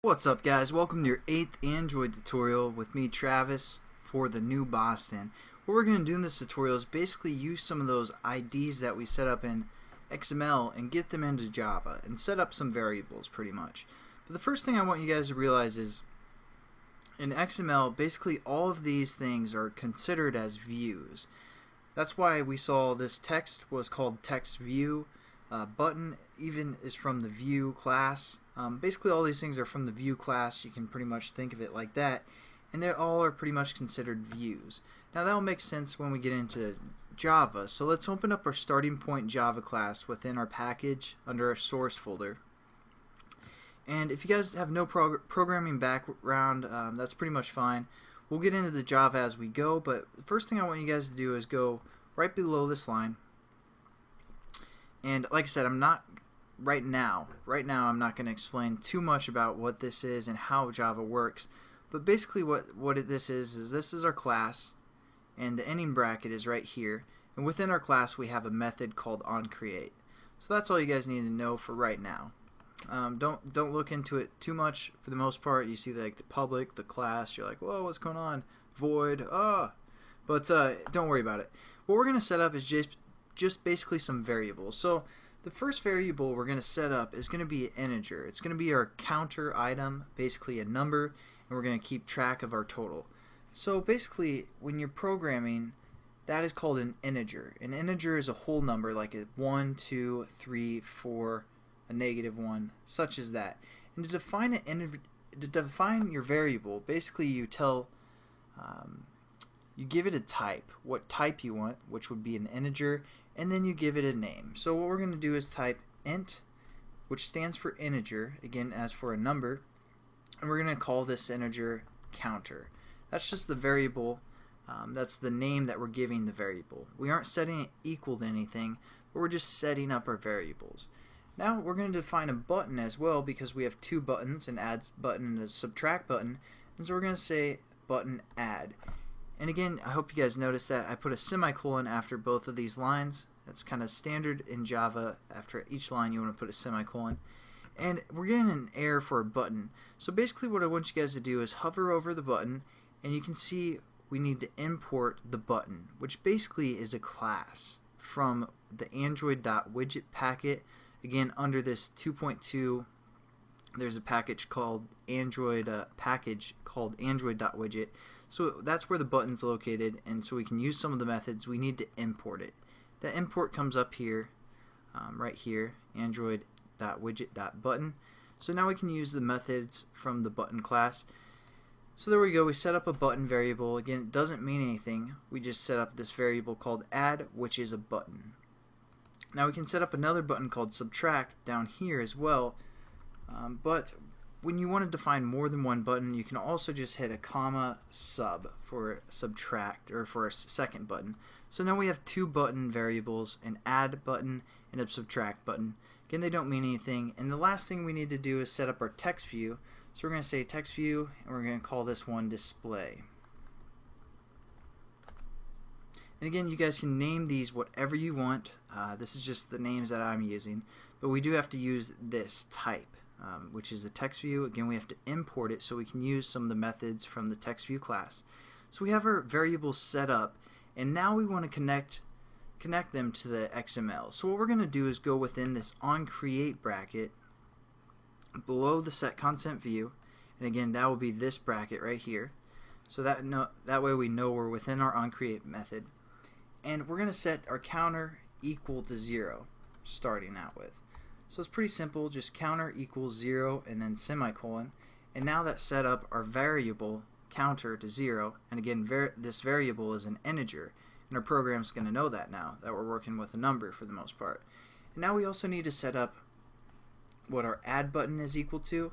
What's up, guys? Welcome to your 8th Android tutorial with me, Travis, for the new Boston. What we're going to do in this tutorial is basically use some of those IDs that we set up in XML and get them into Java and set up some variables pretty much. But the first thing I want you guys to realize is in XML, basically all of these things are considered as views. That's why we saw this text was called text view. Button even is from the view class. Basically all these things are from the view class. You can pretty much think of it like that, and they all are pretty much considered views. Now that'll make sense when we get into Java. So let's open up our starting point Java class within our package under our source folder. And if you guys have no programming background, that's pretty much fine. We'll get into the Java as we go, but the first thing I want you guys to do is go right below this line. And like I said, I'm not right now I'm not going to explain too much about what this is and how Java works, but basically what this is our class, and the ending bracket is right here, and within our class we have a method called onCreate. So that's all you guys need to know for right now. Don't look into it too much. For the most part, you see like the public, the class, you're like, whoa, what's going on? Void, but don't worry about it. What we're going to set up is just basically some variables. So the first variable we're going to set up is going to be an integer. It's going to be our counter item, basically a number, and we're going to keep track of our total. So basically when you're programming, that is called an integer. An integer is a whole number, like a 1, 2, 3, 4, a -1, such as that. And to define your variable, basically you tell you give it a type, what type you want, which would be an integer, and then you give it a name. So what we're going to do is type int, which stands for integer, again as for a number, and we're going to call this integer counter. That's just the variable, that's the name that we're giving the variable. We aren't setting it equal to anything, but we're just setting up our variables. Now we're going to define a button as well, because we have two buttons, an add button and a subtract button, and so we're going to say button add. And again, I hope you guys noticed that I put a semicolon after both of these lines. That's kind of standard in Java. After each line you want to put a semicolon. And we're getting an error for a button. So basically what I want you guys to do is hover over the button, and you can see we need to import the button, which basically is a class from the Android.widget packet. Again, under this 2.2, there's a package called Android.widget. So that's where the button's located, and so we can use some of the methods. We need to import it. The import comes up here, right here, Android.widget.button. So now we can use the methods from the button class. So there we go. We set up a button variable. Again, it doesn't mean anything. We just set up this variable called add, which is a button. Now we can set up another button called subtract down here as well, but when you want to define more than one button, you can also just hit a comma sub for subtract, or for a second button. So now we have two button variables, an add button and a subtract button. Again, they don't mean anything. And the last thing we need to do is set up our text view. So we're going to say text view, and we're going to call this one display. And again, you guys can name these whatever you want. This is just the names that I'm using, but we do have to use this type, which is the text view. Again, we have to import it so we can use some of the methods from the text view class. So we have our variables set up, and now we want to connect them to the XML. So what we're going to do is go within this onCreate bracket below the set content view, and again that will be this bracket right here. So that way we know we're within our onCreate method. And we're going to set our counter equal to 0 starting out with. So it's pretty simple, just counter equals 0 and then semicolon. And now that's set up our variable counter to 0, and again this variable is an integer, and our program's going to know that now that we're working with a number for the most part. And now we also need to set up what our add button is equal to,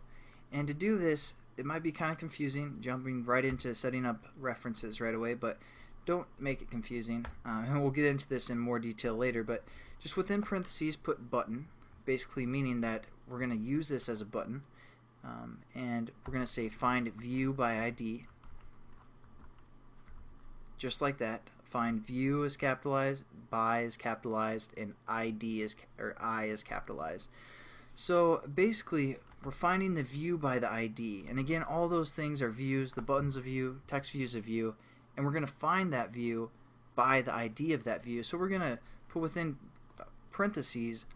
and to do this it might be kind of confusing jumping right into setting up references right away, but don't make it confusing, and we'll get into this in more detail later. But just within parentheses put button, basically meaning that we're going to use this as a button, and we're going to say find view by ID, just like that. Find view is capitalized, by is capitalized, and ID is I is capitalized. So basically, we're finding the view by the ID, and again, all those things are views. The button's a view, text view is a view, and we're going to find that view by the ID of that view. So we're going to put within parentheses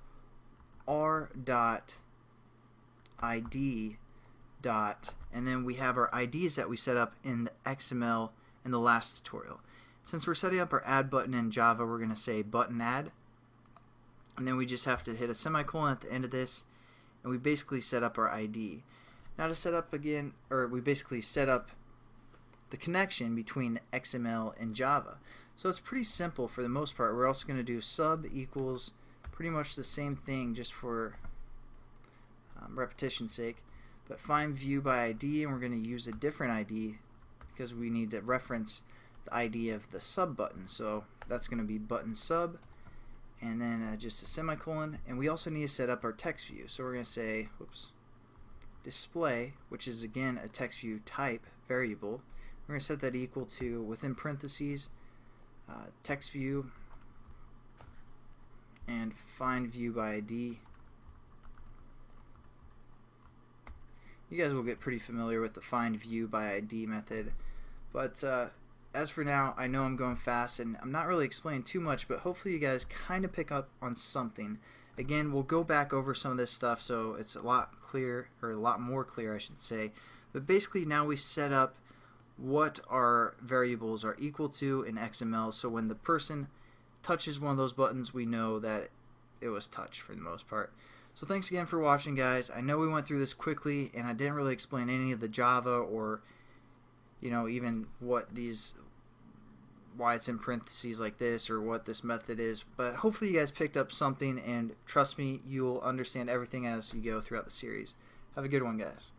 r dot ID dot, and then we have our IDs that we set up in the XML in the last tutorial. Since we're setting up our add button in Java, we're going to say button add, and then we just have to hit a semicolon at the end of this, and we basically set up our ID. Now to set up again, or we basically set up the connection between XML and Java. So it's pretty simple for the most part. We're also going to do sub equals pretty much the same thing, just for repetition's sake, but find view by ID, and we're going to use a different ID because we need to reference the ID of the sub button. So that's going to be button sub, and then just a semicolon, and we also need to set up our text view. So we're going to say display, which is again a text view type variable. We're going to set that equal to, within parentheses, text view, and find view by ID. You guys will get pretty familiar with the find view by ID method, but as for now, I know I'm going fast and I'm not really explaining too much, but hopefully you guys kind of pick up on something. Again, we'll go back over some of this stuff so it's a lot clear, or a lot more clear I should say, but basically now we set up what our variables are equal to in XML, so when the person touches one of those buttons, we know that it was touched for the most part. So thanks again for watching, guys. I know we went through this quickly and I didn't really explain any of the Java, or even what these, why it's in parentheses like this, or what this method is, but hopefully you guys picked up something, and trust me, you'll understand everything as you go throughout the series. Have a good one, guys.